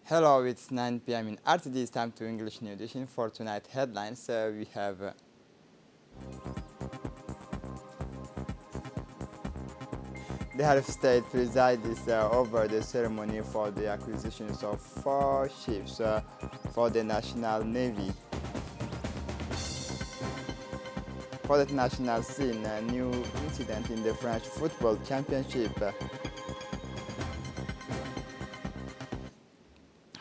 Hello, it's 9 p.m. in RTD. It's time to English New Edition for tonight headlines. We have the head of state presides over the ceremony for the acquisitions of 4 ships for the National Navy. For the national scene, a new incident in the French Football Championship.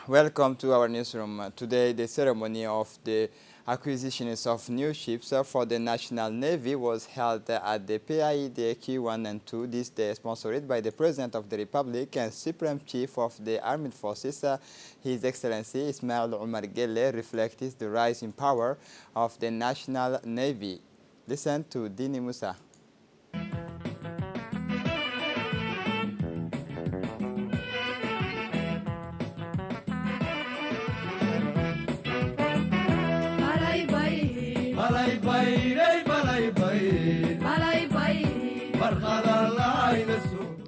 Welcome to our newsroom. Today, the ceremony of the acquisitions of new ships for the National Navy was held at the PIDQ 1 and 2 this day, sponsored by the President of the Republic and Supreme Chief of the Armed Forces, His Excellency Ismail Omar Guelleh, reflects the rising power of the National Navy. Listen to Dini Musa.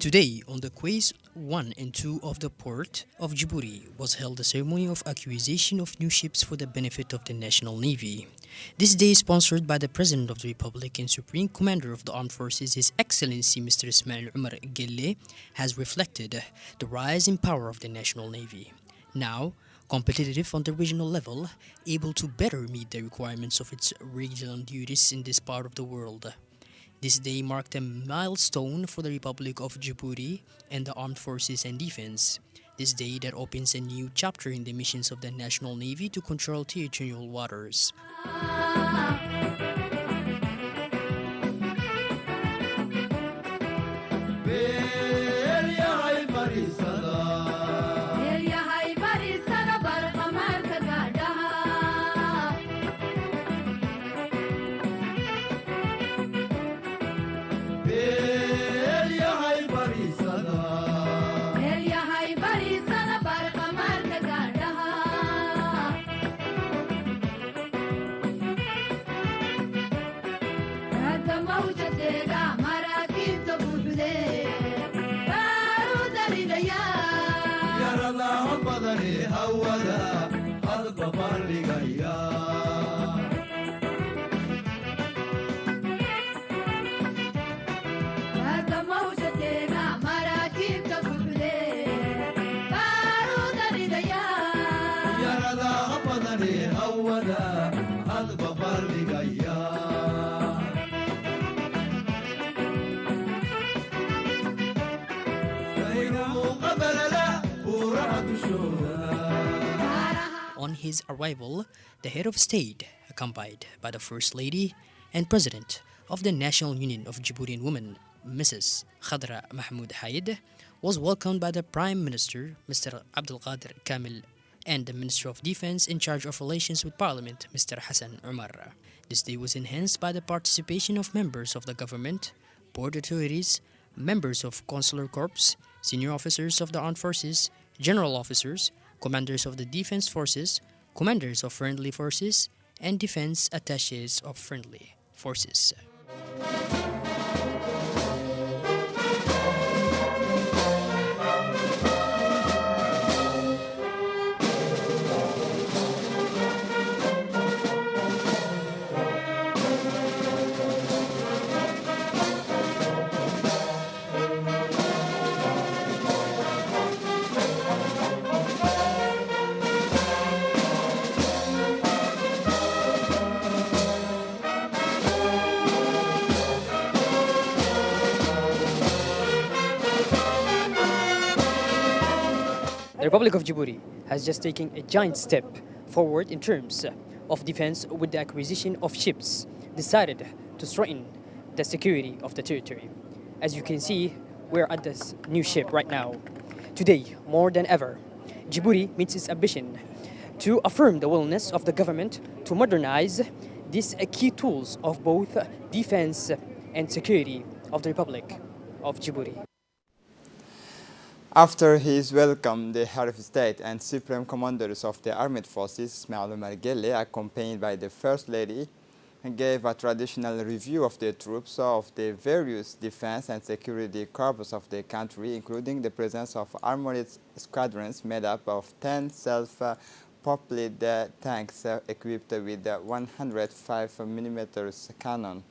Today, on the quays 1 and 2 of the port of Djibouti, was held a ceremony of acquisition of new ships for the benefit of the National Navy. This day is sponsored by the President of the Republic and Supreme Commander of the Armed Forces, His Excellency Mr. Ismail Omar Guelleh, has reflected the rise in power of the National Navy. Now, competitive on the regional level, able to better meet the requirements of its regional duties in this part of the world. This day marked a milestone for the Republic of Djibouti and the Armed Forces and Defense. This day that opens a new chapter in the missions of the National Navy to control territorial waters. On his arrival, the head of state, accompanied by the First Lady and President of the National Union of Djiboutian Women, Mrs. Khadra Mahmoud Haid, was welcomed by the Prime Minister, Mr. Abdelkader Kamil, and the Minister of Defense in charge of relations with Parliament, Mr. Hassan Umar. This day was enhanced by the participation of members of the government, port authorities, members of consular corps, senior officers of the armed forces, general officers, commanders of the defense forces, commanders of friendly forces, and defense attachés of friendly forces. The Republic of Djibouti has just taken a giant step forward in terms of defense with the acquisition of ships decided to strengthen the security of the territory. As you can see, we're at this new ship right now. Today, more than ever, Djibouti meets its ambition to affirm the willingness of the government to modernize these key tools of both defense and security of the Republic of Djibouti. After his welcome, the head of state and supreme commanders of the armed forces, Ismail Omar Guelleh, accompanied by the First Lady gave a traditional review of the troops of the various defense and security corps of the country, including the presence of armored squadrons made up of 10 self-propelled tanks equipped with 105 mm cannon.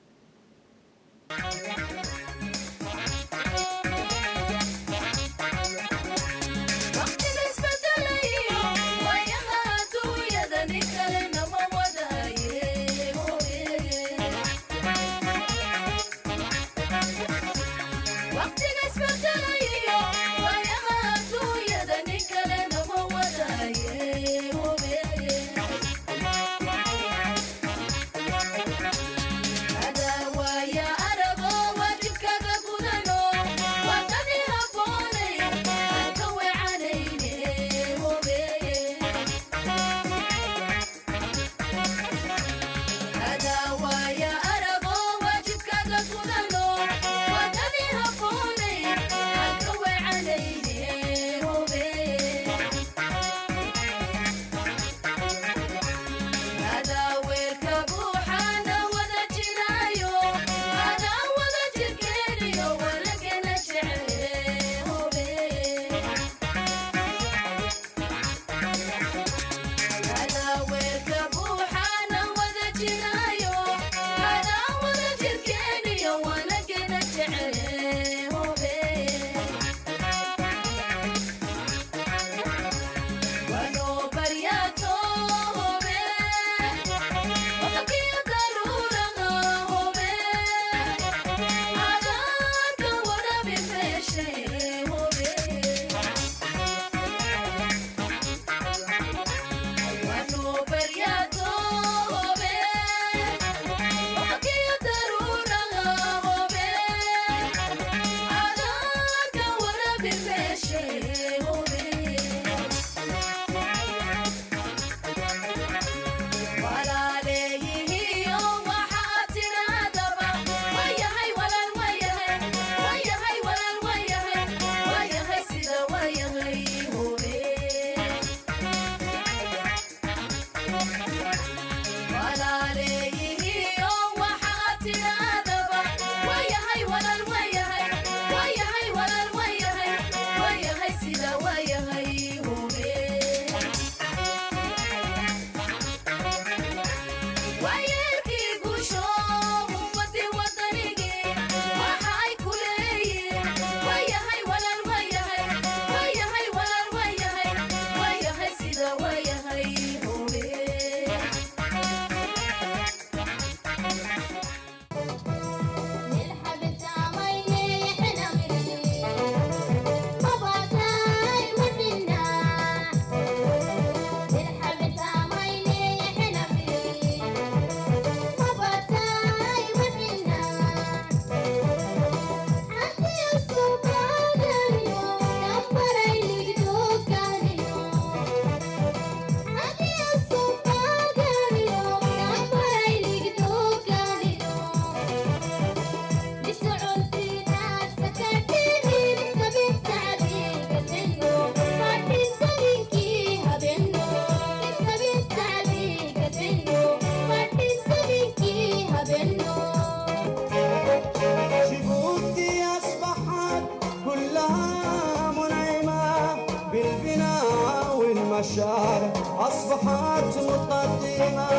الشارع أصبحت متقدمة.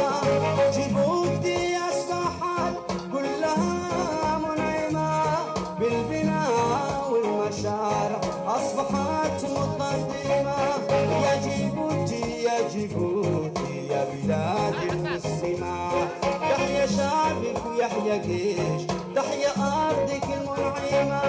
جيبوتي أصبحت كلها منعمة بالبناء والمشارع أصبحت متقدمة. يا جيبوتي يا جيبوتي يا بلادي المسلمة، تحيا شعبك ويحيا جيش، تحيا أرضك المنعمة.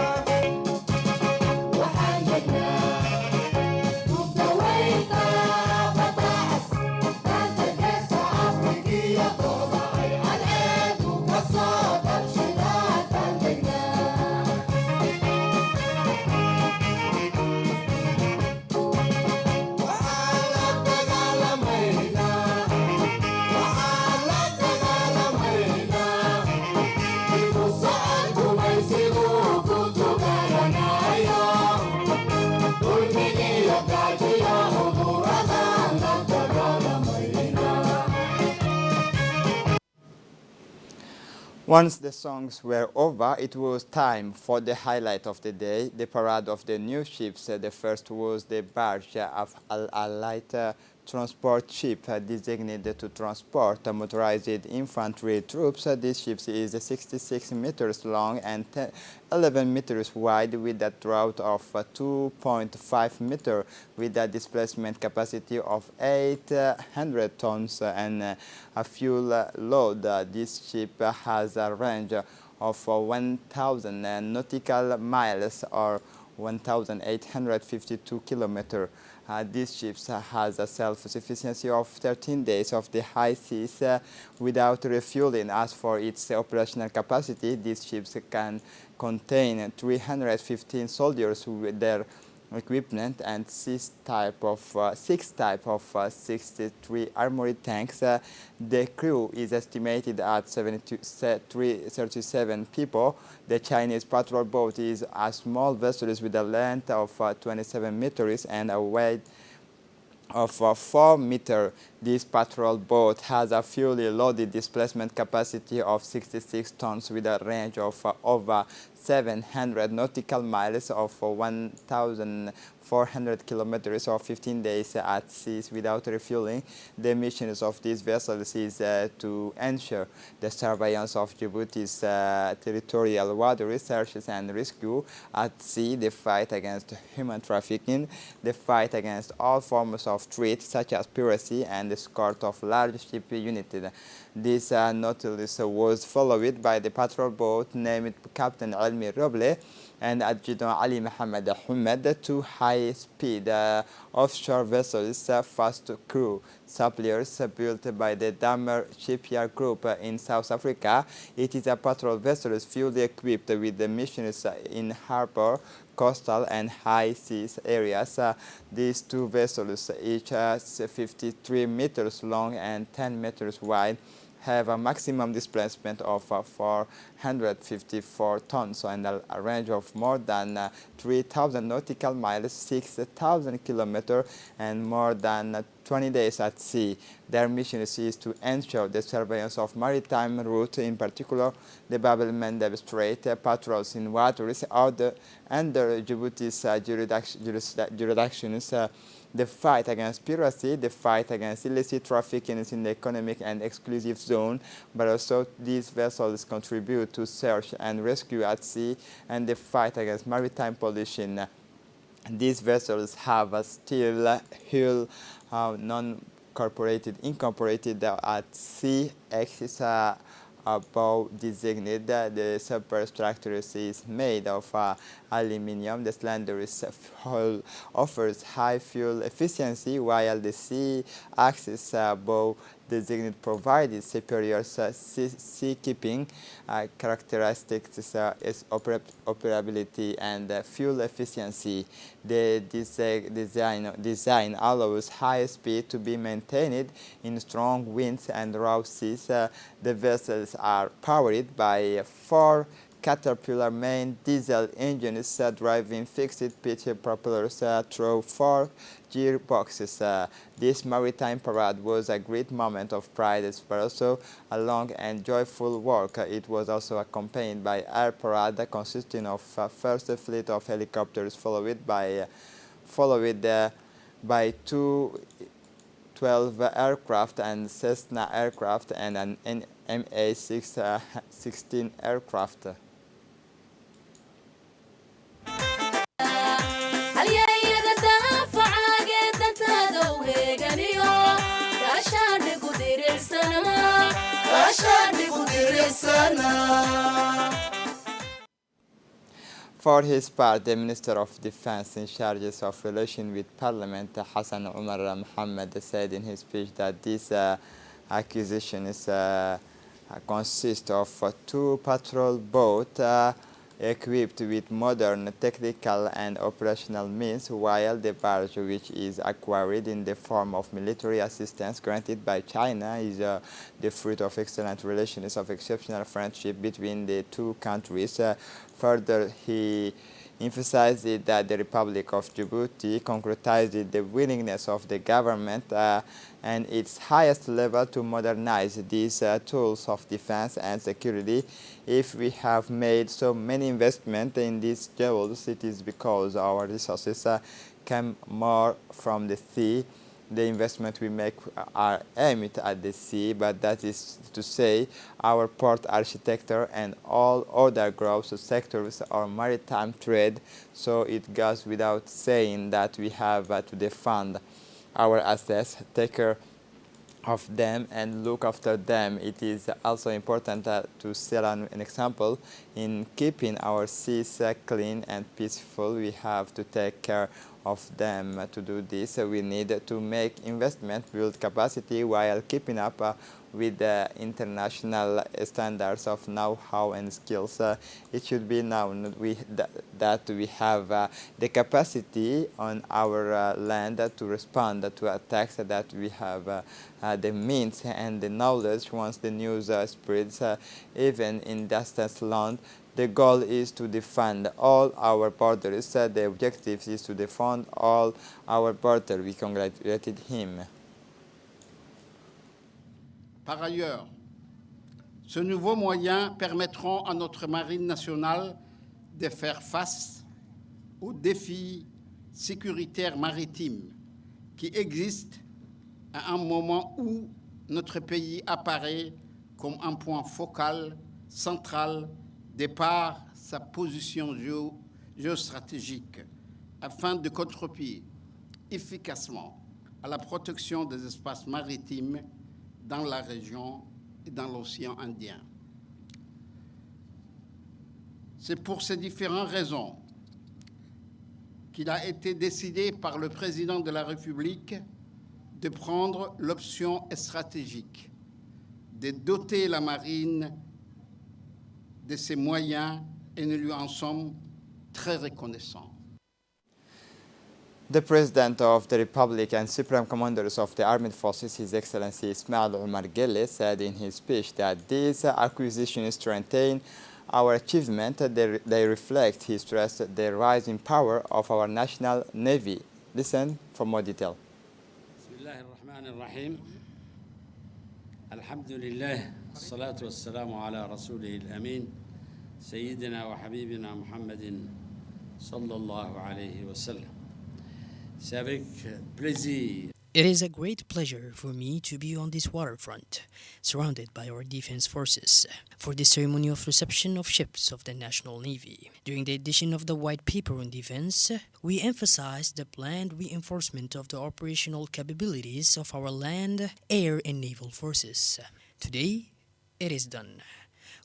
Once the songs were over, it was time for the highlight of the day, the parade of the new ships. The first was the barge of a light transport ship designated to transport motorized infantry troops. This ship is 66 meters long and 11 meters wide with a draught of 2.5 meters with a displacement capacity of 800 tons and a fuel load. This ship has a range of 1,000 nautical miles or 1,852 kilometers. This ship has a self-sufficiency of 13 days of the high seas without refueling. As for its operational capacity, these ships can contain 315 soldiers with their equipment and six type of 63 armored tanks. The crew is estimated at 37 people. The Chinese patrol boat is a small vessel with a length of 27 meters and a weight of 4 meters. This patrol boat has a fully loaded displacement capacity of 66 tons with a range of over 700 nautical miles of 1,400 kilometers or 15 days at sea without refueling. The missions of these vessels is to ensure the surveillance of Djibouti's territorial water research and rescue at sea, the fight against human trafficking, the fight against all forms of trade such as piracy, and the escort of large ship units. This Nautilus was followed by the patrol boat named Captain Almi Roble and Adjutant Ali Mohammed Ahmed, two high-speed offshore vessels, fast crew suppliers built by the Damer Shipyard Group in South Africa. It is a patrol vessel fully equipped with the missions in harbor, coastal and high seas areas. These two vessels, each 53 meters long and 10 meters wide, have a maximum displacement of 454 tons and a range of more than 3,000 nautical miles, 6,000 kilometers, and more than 20 days at sea. Their mission is to ensure the surveillance of maritime routes, in particular the Bab el-Mandeb Strait, patrols in waters under Djibouti's jurisdictions, the fight against piracy, the fight against illicit trafficking in the economic and exclusive zone, but also these vessels contribute to search and rescue at sea and the fight against maritime pollution. These vessels have a steel hull, incorporated at sea axis above designated. The superstructure is made of aluminium. The slender hull offers high fuel efficiency, while the sea axis above designated provided superior seakeeping characteristics, is operability and fuel efficiency. The design allows high speed to be maintained in strong winds and rough seas. The vessels are powered by 4 Caterpillar main diesel engines driving fixed-pitch propellers through 4 gearboxes. This maritime parade was a great moment of pride, but also a long and joyful work. It was also accompanied by air parade consisting of first fleet of helicopters, followed by 2 12 aircraft and Cessna aircraft and an MA-16 aircraft. For his part, the Minister of Defense in charge of relations with Parliament, Hassan Omar Mohammed, said in his speech that this acquisition consists of 2 patrol boats equipped with modern technical and operational means, while the barge, which is acquired in the form of military assistance granted by China, is the fruit of excellent relations of exceptional friendship between the two countries. Further, he emphasized that the Republic of Djibouti concretized the willingness of the government and its highest level to modernize these tools of defense and security. If we have made so many investments in these jewels, it is because our resources come more from the sea. The investment we make are aimed at the sea, but that is to say our port architecture and all other growth sectors or maritime trade, so it goes without saying that we have to defend our assets, take care of them and look after them. It is also important to set an example in keeping our seas clean and peaceful. We have to take care of them. To do this, we need to make investment, build capacity while keeping up with the international standards of know-how and skills. It should be known that we have the capacity on our land to respond to attacks, that we have the means and the knowledge once the news spreads, even in distant land. The goal is to defend all our borders. The objective is to defend all our borders. We congratulated him. Par ailleurs, ce nouveau moyen permettra à notre marine nationale de faire face aux défis sécuritaires maritimes qui existent à un moment où notre pays apparaît comme un point focal, central, de par sa position géostratégique, afin de contribuer efficacement à la protection des espaces maritimes dans la région et dans l'océan Indien. C'est pour ces différentes raisons qu'il a été décidé par le président de la République de prendre l'option stratégique de doter la marine de ses moyens, et nous lui en sommes très reconnaissants. The President of the Republic and Supreme Commanders of the Armed Forces, His Excellency Ismail Omar Guelleh, said in his speech that these acquisitions strengthen our achievement. They reflect, he stressed, the rising power of our national navy. Listen for more detail. Bismillahirrahmanirrahim. Alhamdulillah, salatu wassalamu ala rasulih al-amin, Sayyidina wa Habibina Muhammadin sallallahu alayhi wa sallam. C'est avec plaisir. It is a great pleasure for me to be on this waterfront, surrounded by our defense forces, for the ceremony of reception of ships of the National Navy. During the edition of the White Paper on Defense, we emphasized the planned reinforcement of the operational capabilities of our land, air, and naval forces. Today, it is done.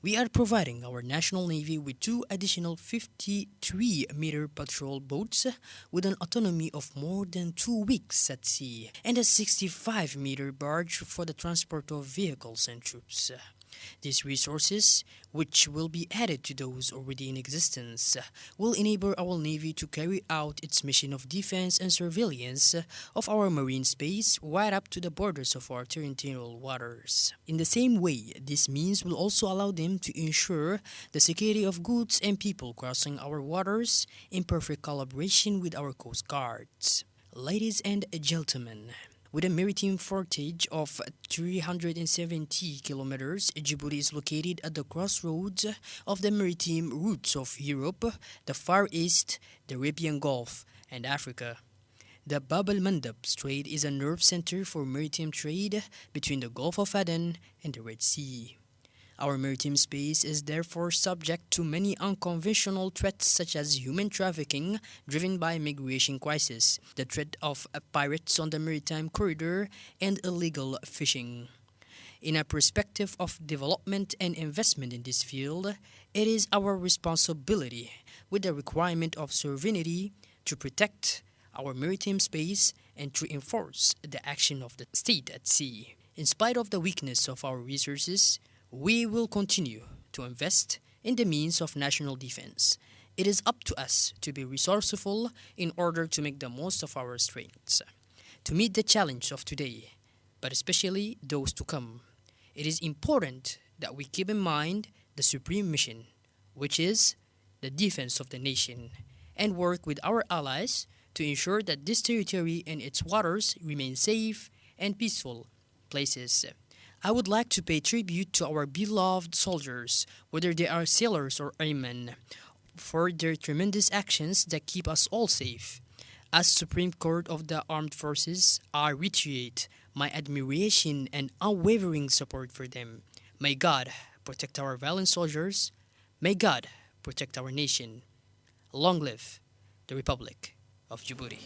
We are providing our National Navy with 2 additional 53-meter patrol boats with an autonomy of more than 2 weeks at sea and a 65-meter barge for the transport of vehicles and troops. These resources, which will be added to those already in existence, will enable our Navy to carry out its mission of defense and surveillance of our marine space right up to the borders of our territorial waters. In the same way, this means will also allow them to ensure the security of goods and people crossing our waters in perfect collaboration with our coast guards. Ladies and gentlemen, with a maritime frontage of 370 kilometers, Djibouti is located at the crossroads of the maritime routes of Europe, the Far East, the Arabian Gulf, and Africa. The Bab el-Mandab Strait is a nerve center for maritime trade between the Gulf of Aden and the Red Sea. Our maritime space is therefore subject to many unconventional threats such as human trafficking driven by migration crisis, the threat of pirates on the maritime corridor, and illegal fishing. In a perspective of development and investment in this field, it is our responsibility, with the requirement of sovereignty, to protect our maritime space and to enforce the action of the state at sea. In spite of the weakness of our resources, we will continue to invest in the means of national defense. It is up to us to be resourceful in order to make the most of our strengths. To meet the challenge of today, but especially those to come, it is important that we keep in mind the supreme mission, which is the defense of the nation, and work with our allies to ensure that this territory and its waters remain safe and peaceful places. I would like to pay tribute to our beloved soldiers, whether they are sailors or airmen, for their tremendous actions that keep us all safe. As Supreme Court of the Armed Forces, I reiterate my admiration and unwavering support for them. May God protect our valiant soldiers. May God protect our nation. Long live the Republic of Djibouti.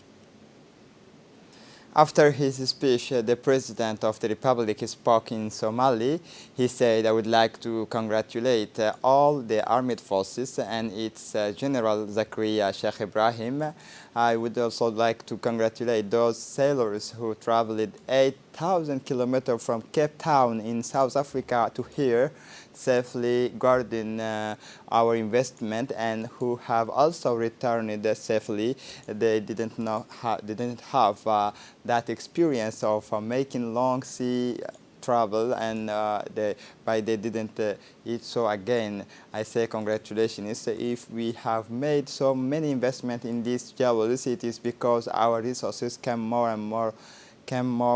After his speech, the President of the Republic spoke in Somali. He said, I would like to congratulate all the armed forces and its General Zakaria Sheikh Ibrahim. I would also like to congratulate those sailors who traveled 8,000 kilometers from Cape Town in South Africa to here, safely guarding our investment, and who have also returned safely. They didn't have that experience of making long sea travel, and they didn't eat. So again, I say congratulations. If we have made so many investments in these jewels, it is because our resources came more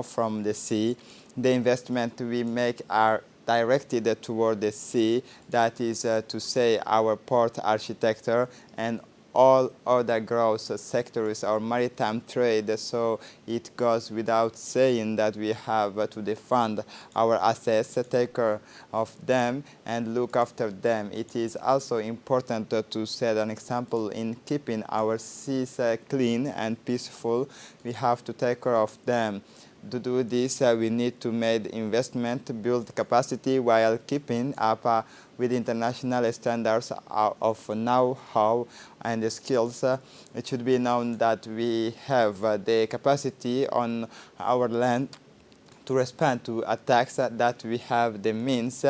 from the sea. The investment we make are directed toward the sea, that is to say our port architecture and all other growth sectors or maritime trade. So it goes without saying that we have to defend our assets, take care of them and look after them. It is also important to set an example in keeping our seas clean and peaceful. We have to take care of them. To do this, we need to make investment, build capacity while keeping up with international standards of know-how and skills. It should be known that we have the capacity on our land to respond to attacks, that we have the means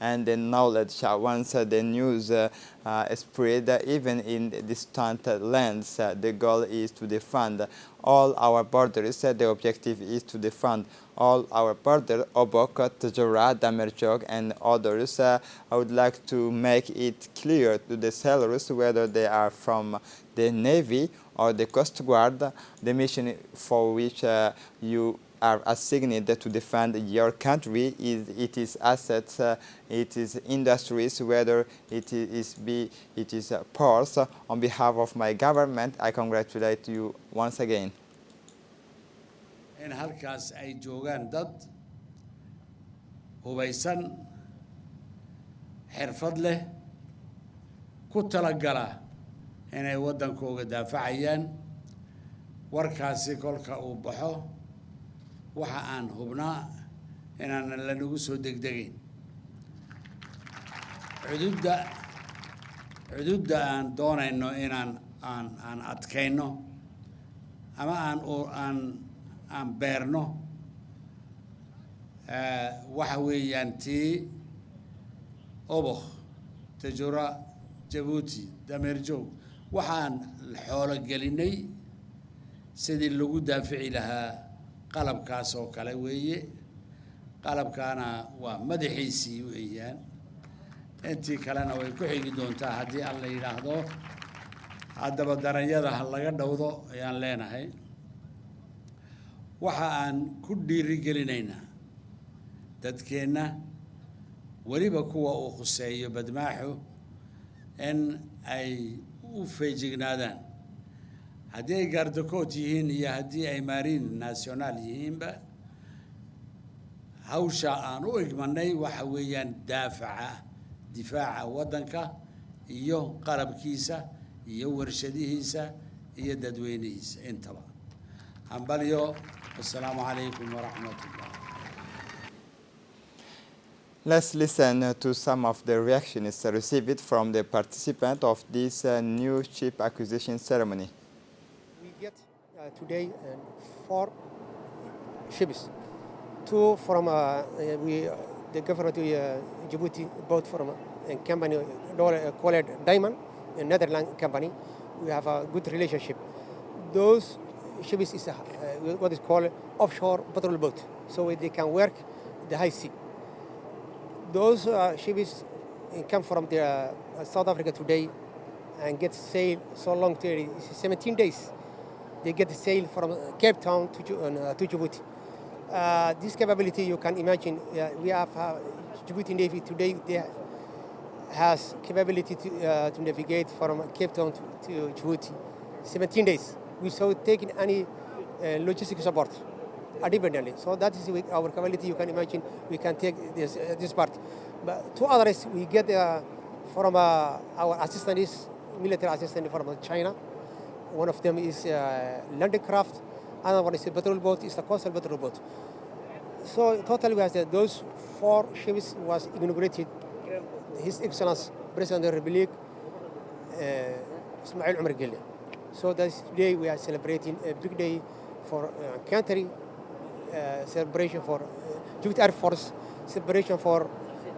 and the knowledge once the news spread, even in distant lands. The goal is to defend all our borders. The objective is to defend all our borders, Obok, Tajora, Damerjog, and others. I would like to make it clear to the sailors, whether they are from the Navy or the Coast Guard, the mission for which you are assigned to defend your country is assets, it is industries, whether it is ports. On behalf of my government, I congratulate you once again. in halkaas ay joogaan dad hubaysan, xirfad leh, ku talagala inay waddankooga daafacayaan. Warkaasi kolka uu baxo, waxa aan hubnaa inaan lanagu soo degdegin. Xuduudda aan doonayno inaan adkayno ama aan beerno, waxa weeyaan tii Obok, Tajora, Djibouti, Damerjog. waxaan xoolo gelinay sidii lagu daafici lahaa qalabkaas oo kale weeye. qalabkaana waa madaxiisii weeyaan, intii kalena way ku xigi doontaa haddii alla yidhaahdo. haddaba daranyada ha laga dhowdo ayaan leenahay. waxa aan ku dhiirigelinaynaa dadkeenna, weliba kuwa uu khuseeyo badmaaxu, in ay u feejignaadaan. haddii ay gaardakood yihiin iyo haddii ay maariin nasionaal yihiinba, hawsha aan u igmanay waxa weeyaan difaaca waddanka iyo qalabkiisa iyo warshadihiisa iyo dadweynihiisa intaba. hambalyo. assalaamu calaykum waraxmatullah. Let's listen to some of the reactions received from the participants of this new ship acquisition ceremony. We get today 4 ships. 2 from the government of Djibouti bought from a company called Diamond, a Netherlands company. We have a good relationship. Those ships is what is called offshore patrol boat, so they can work the high sea. Those ships come from the South Africa today, and get sail so long period. It's 17 days. They get sail from Cape Town to Djibouti. This capability, you can imagine, we have Djibouti Navy today. They has capability to navigate from Cape Town to Djibouti, 17 days without taking any logistic support independently. So that is our capability. You can imagine we can take this part. But two others we get from our assistant is military assistant from China. One of them is landcraft. Another one is a patrol boat. It's a coastal patrol boat. So totally we have those 4 ships was inaugurated. His Excellency President of the Republic, Ismail Omar Guelleh. So this day we are celebrating a big day for country, celebration for Djibouti Air Force, celebration for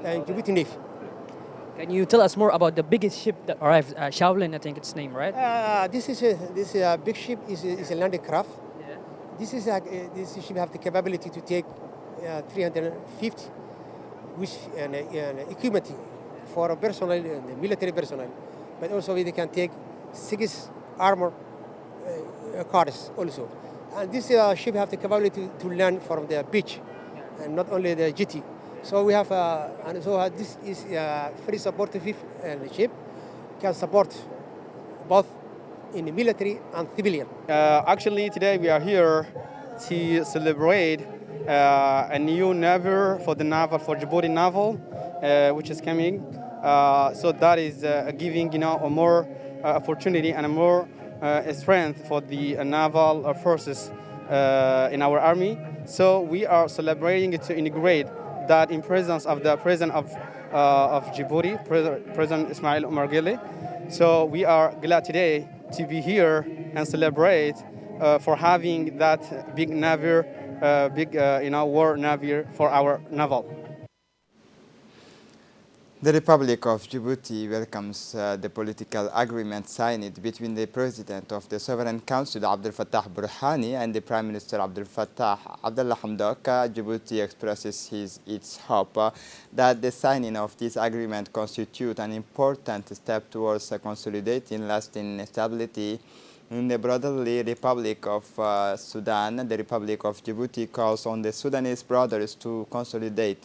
Djibouti Navy. Can you tell us more about the biggest ship that arrived, Shaolin, I think its name, right? This big ship is a landing craft. Yeah. This ship have the capability to take 350, which and equipment for personnel and military personnel, but also they can take 6 armor cars also. And this ship have the capability to land from the beach, and not only the jetty. So we have, and so this is very supportive ship, can support both in the military and civilian. Actually, today we are here to celebrate a new navy for the naval, for Djibouti naval, which is coming. So that is giving, a more opportunity and a more strength for the naval forces in our army. So we are celebrating to integrate that in presence of the president of Djibouti, President Ismail Omar Guelleh. So we are glad today to be here and celebrate for having that big navy, war navy for our naval. The Republic of Djibouti welcomes the political agreement signed between the President of the Sovereign Council, Abdel Fattah Burhani, and the Prime Minister Abdel Fattah Abdallah Hamdok. Djibouti expresses its hope that the signing of this agreement constitutes an important step towards consolidating lasting stability in the brotherly Republic of Sudan. The Republic of Djibouti calls on the Sudanese brothers to consolidate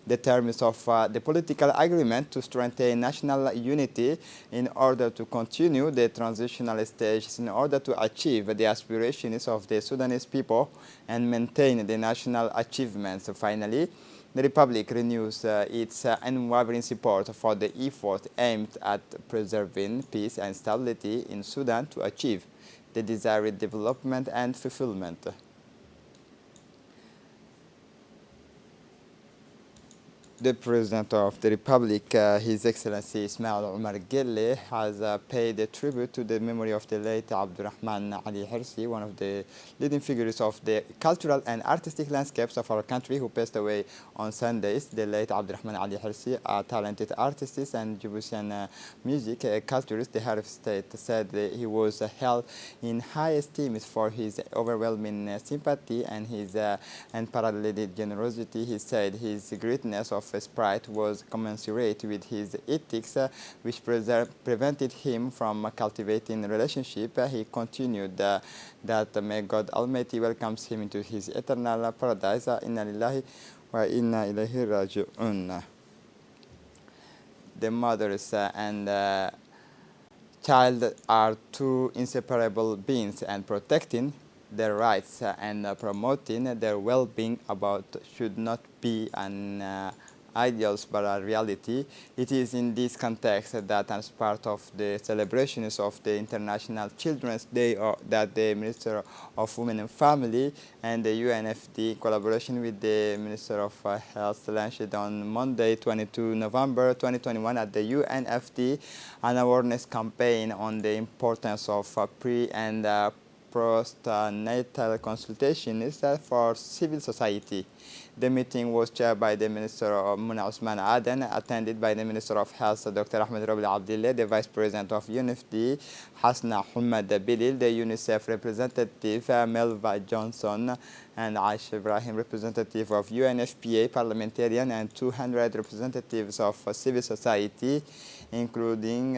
the terms of the political agreement to strengthen national unity in order to continue the transitional stages, in order to achieve the aspirations of the Sudanese people and maintain the national achievements. Finally, the Republic renews its unwavering support for the effort aimed at preserving peace and stability in Sudan to achieve the desired development and fulfillment. The President of the Republic, His Excellency Ismail Omar Guelleh, has paid a tribute to the memory of the late Abdurrahman Ali Hirsi, one of the leading figures of the cultural and artistic landscapes of our country, who passed away on Sundays. The late Abdurrahman Ali Hirsi, a talented artist and Djiboutian music culturist, the head of state, said that he was held in high esteem for his overwhelming sympathy and his unparalleled generosity. He said his greatness of sprite was commensurate with his ethics, which prevented him from cultivating relationship. He continued that may God Almighty welcomes him into his eternal paradise. Inna lillahi wa inna ilayhi raji'un. The mothers and child are two inseparable beings, and protecting their rights and promoting their well-being should not be an ideals but a reality. It is in this context that, as part of the celebrations of the International Children's Day, that the Minister of Women and Family and the UNFD, in collaboration with the Minister of Health, launched on Monday, 22 November 2021 at the UNFD an awareness campaign on the importance of pre- and postnatal consultations for civil society. The meeting was chaired by the Minister of Muna Osman Aden, attended by the Minister of Health, Dr. Ahmed Rabil Abdillah, the Vice President of UNFD, Hasna Hamad Bilil, the UNICEF representative, Melva Johnson, and Aisha Ibrahim, representative of UNFPA parliamentarian, and 200 representatives of civil society, including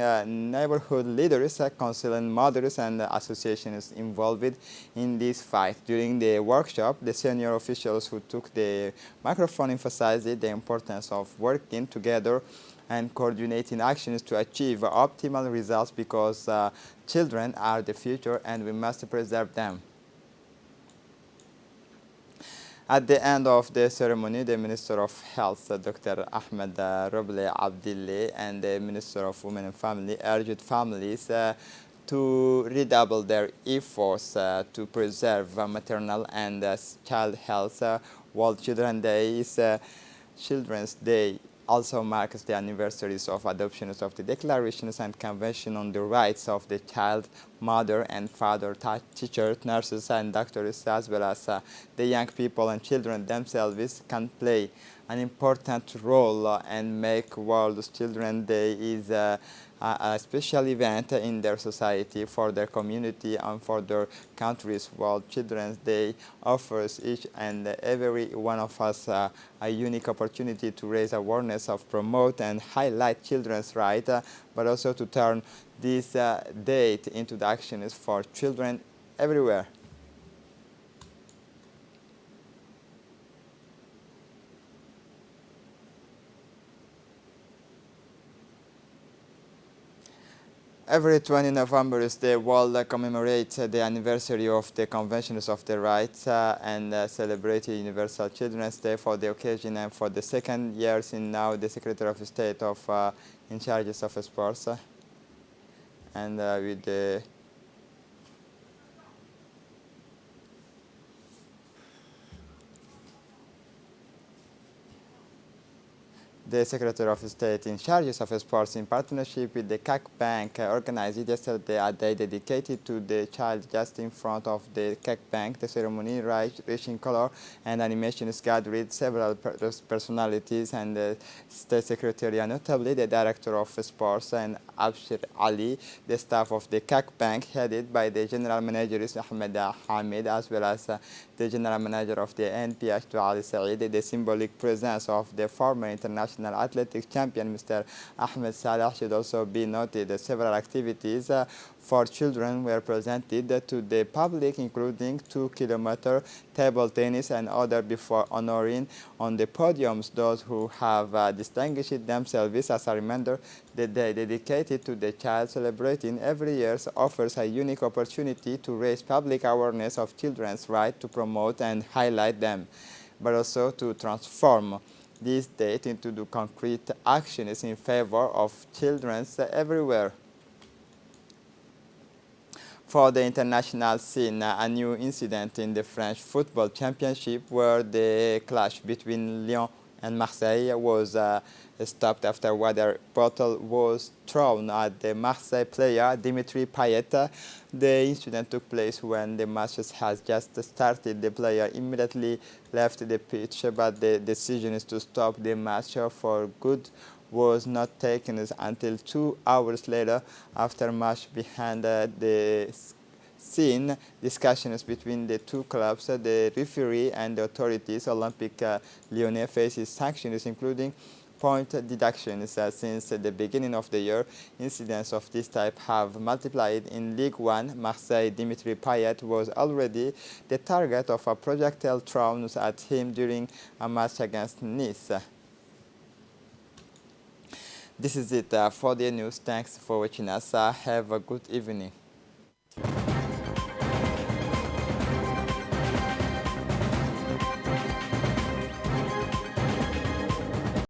neighborhood leaders, council and mothers, and associations involved in this fight. During the workshop, the senior officials who took the microphone emphasized the importance of working together and coordinating actions to achieve optimal results, because children are the future and we must preserve them. At the end of the ceremony, the Minister of Health, Dr. Ahmed Roble Abdille, and the Minister of Women and Family urged families to redouble their efforts to preserve maternal and child health. World Children's Day is Children's Day also marks the anniversaries of adoptions of the Declarations and Convention on the Rights of the Child, Mother and Father, teachers, nurses and doctors, as well as the young people and children themselves can play an important role and make World Children's Day is a special event in their society, for their community and for their countries. World Children's Day offers each and every one of us a unique opportunity to raise awareness of, promote and highlight children's rights, but also to turn this date into the actions for children everywhere. Every 20 November is the world commemorates the anniversary of the Conventions of the Rights and celebrate Universal Children's Day. For the occasion, and for the second year in now, the Secretary of State in charge of sports and with the The Secretary of State in charge of sports, in partnership with the CAC Bank, organized yesterday a day dedicated to the child just in front of the CAC Bank. The ceremony, rich in color and animations, gathered several personalities and the State Secretary, notably the Director of Sports and Abshir Ali, the staff of the CAC Bank, headed by the General Manager Ahmed Hamid, as well as the General Manager of the NPH Ali Saeed. The symbolic presence of the former international athletics champion Mr. Ahmed Salah should also be noted. Several activities for children were presented to the public, including 2-kilometer table tennis and other, before honoring on the podiums those who have distinguished themselves. As a reminder, the day dedicated to the child, celebrating every year, offers a unique opportunity to raise public awareness of children's rights, to promote and highlight them, but also to transform this date into the concrete actions in favor of children everywhere. For the international scene, a new incident in the French football championship, where the clash between Lyon and Marseille was stopped after water bottle was thrown at the Marseille player Dimitri Payet. The incident took place when the match has just started. The player immediately left the pitch, but the decision to stop the match for good was not taken until 2 hours later. After match, behind the scene discussions between the two clubs, the referee and the authorities, Olympique Lyonnais faces sanctions, including point deductions. Since the beginning of the year, incidents of this type have multiplied in Ligue 1. Marseille Dimitri Payet was already the target of a projectile thrown at him during a match against Nice. This is it for the news. Thanks for watching us. Have a good evening.